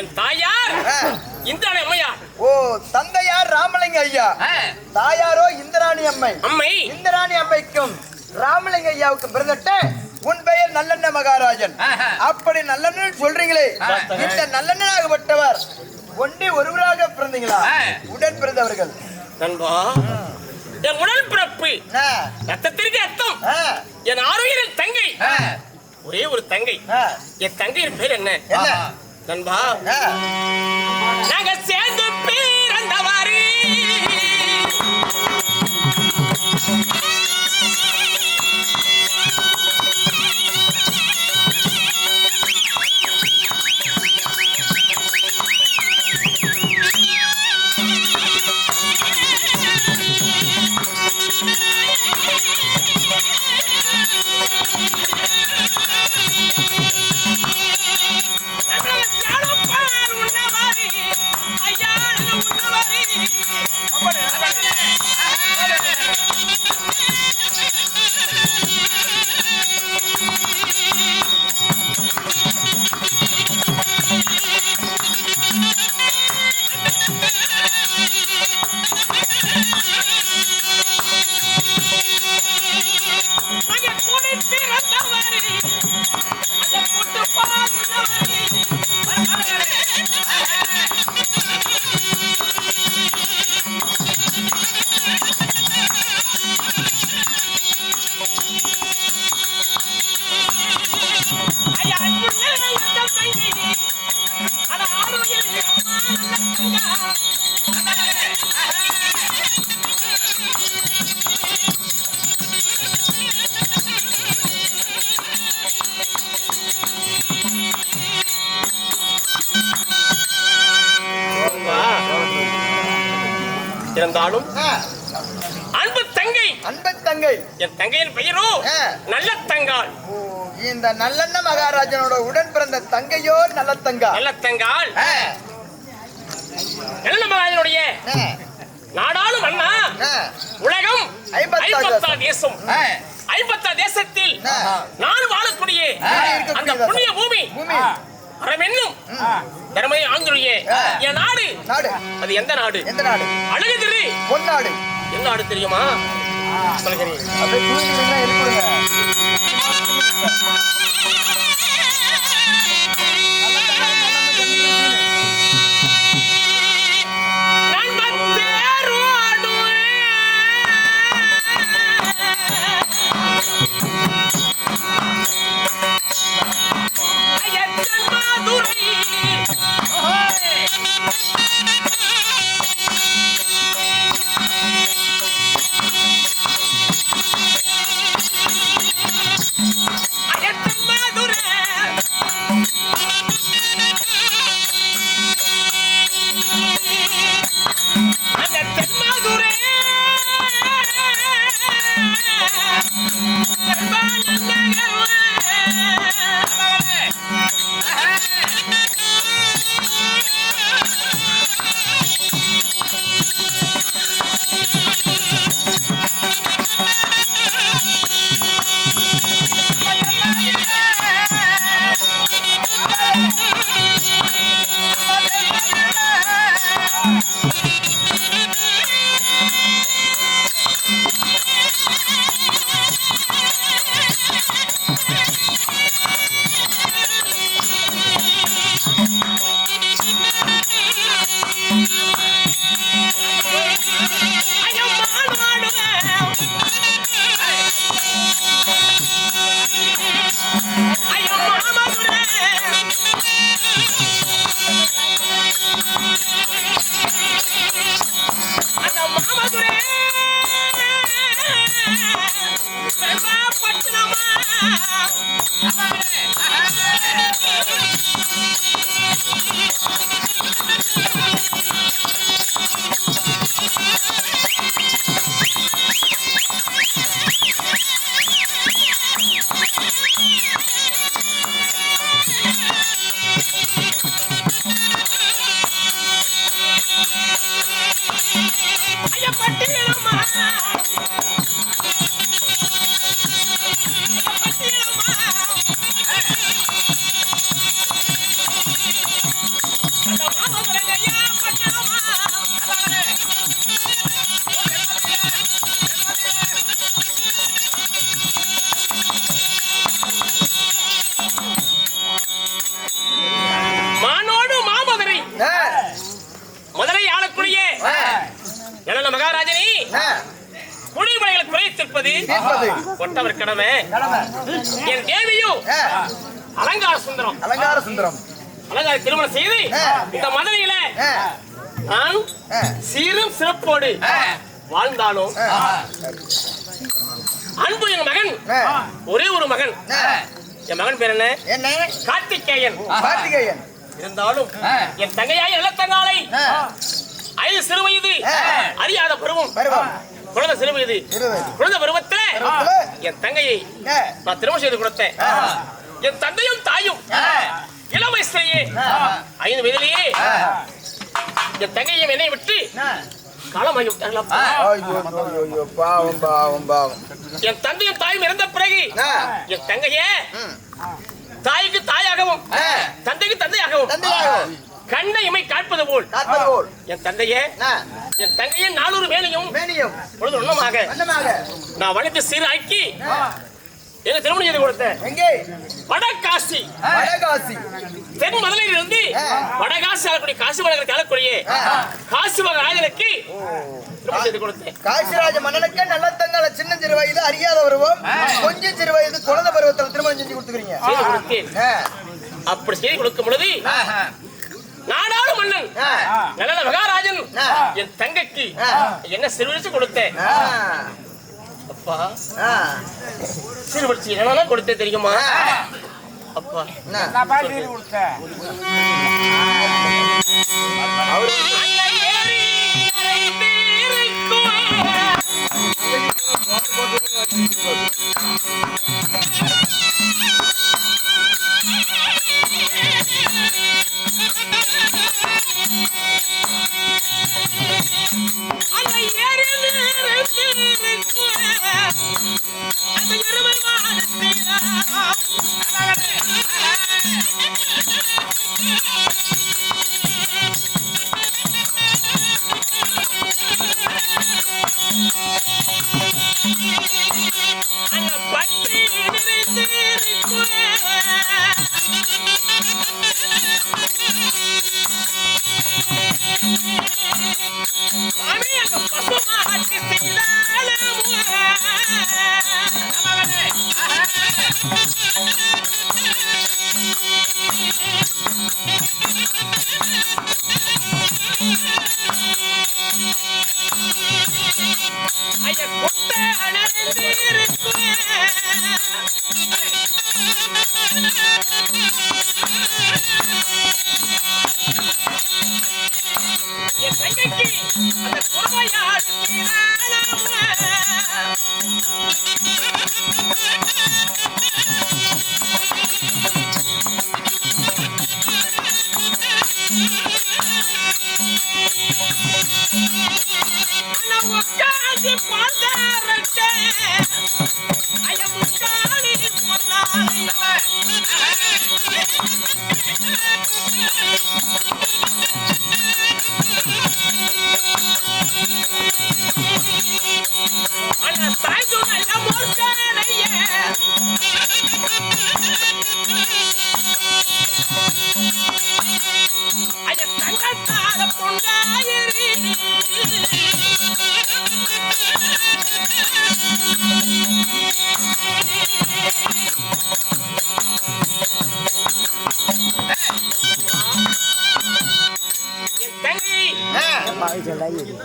என் தாயார் இந்திராணி அம்மையார். ஓ, தந்தையார் ராமலிங்க ஐயா, தாயாரோ இந்திராணி அம்மை. இந்திராணி அம்மைக்கும் ராமலிங்க ஐயாவுக்கும் பிறந்தட்ட உன் பெயர் நல்லெண்ண மகாராஜன். அப்படி நல்லெண்ணு சொல்றீங்களே, இந்த நல்லெண்ணாகப்பட்டவர் ஒன்றே ஒருவராக பிறந்தீங்களா? உடன் பிறந்தவர்கள் நண்பா, என் உடல் பிறப்பு ரத்தத்திற்கு அர்த்தம். என் ஆரோக்கிய தங்கை, ஒரே ஒரு தங்கை. என் தங்கையின் பேர் என்ன நண்பா? நாங்க சேர்ந்து பிறந்தவாறு இருந்தாலும் அன்பு தங்கை, அன்பு தங்கை. என் தங்கையின் பெயரோ நல்ல தங்காள். இந்த நல்லெண்ண மகாராஜனோட உடன் பிறந்த தங்கையோ நல்ல தங்கா. நல்ல தங்காள் நல்ல மகாராஜனுடைய நாடாளும் அண்ணா உலகம் 50 தேசம். 50 தேசத்தில் நான் வாழக்கூடிய அந்த புண்ணிய பூமி அறமென்னும் தர்ம ஆங்கிலேய என் நாடு. அது எந்த நாடு? எந்த நாடு? அழகுதிரி பொன்னாடு. என்ன நாடு தெரியுமா? சொல்கிறேன். அப்படியே தூங்கிடுங்க, எழுப்புடுங்க. மதுரை தீர்ப்பது கொட்டவர் கடமை. என் தேவியும் அலங்கார சுந்தரம் அலங்கார திருமணம் செய்து இந்த மதுரையில நான் சீரும் சிறப்போடு வாழ்ந்தாலும் அன்பு என் மகன் ஒரே ஒரு மகன். என் மகன் பேர் என்ன? கார்த்திகேயன். இருந்தாலும் என் தங்கையாய் இளத்தங்காலை 5 சிறு வயது அறியாத பருவம் குழந்தை சிறு வயது குழந்தை பருவத்தில் என் தங்கையை நான் திருமணம் செய்து கொடுத்தேன். என் தந்தையும் தாயும் இளம் வயசுலேயே 5 வயதிலேயே என் தங்கையும் என்னை விட்டு காலமாகி விட்டார்கள். என் தந்தையும் தாயும் இறந்த பிறகு என் தங்கையே தாய்க்கு தாயாகவும் தந்தைக்கு தந்தையாகவும் கண்ணை இமை காட்பது போல் என் தந்தையே என் தங்கையே 400 மேலையும் பொழுது ஒண்ணமாக நான் வளர்த்து சீராக்கி எங்க திருமணம் செய்து கொடுத்தேன். வடகாசி தென் மதுரையில் இருந்து வடகாசி ஆளக்கூடிய காசி மகனுக்கு ஆளக்கூடிய காசி மகராஜனுக்கு திருமணம் செய்து கொடுத்தேன். காசிராஜ மன்னனுக்கு நல்ல தங்கால சின்ன சிறு வயது அறியாத பருவம் கொஞ்சம் சிறு வயது குழந்தை பருவத்தில் திருமணம் செஞ்சு கொடுத்துக்கிறீங்க. செய்து கொடுத்தேன். அப்படி செய்து கொடுக்கும் பொழுது நாடாளு மன்னன் நல்ல மகாராஜன் என் தங்கைக்கு என்ன சிறுவரிச்சு கொடுத்தேன். அப்பா சிறுவரிச்சு என்ன கொடுத்தே தெரியுமா? அப்பா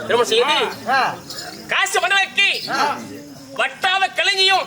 திருமணம் செய்து காசு மன்னனுக்கு வட்டாத கலைஞியும்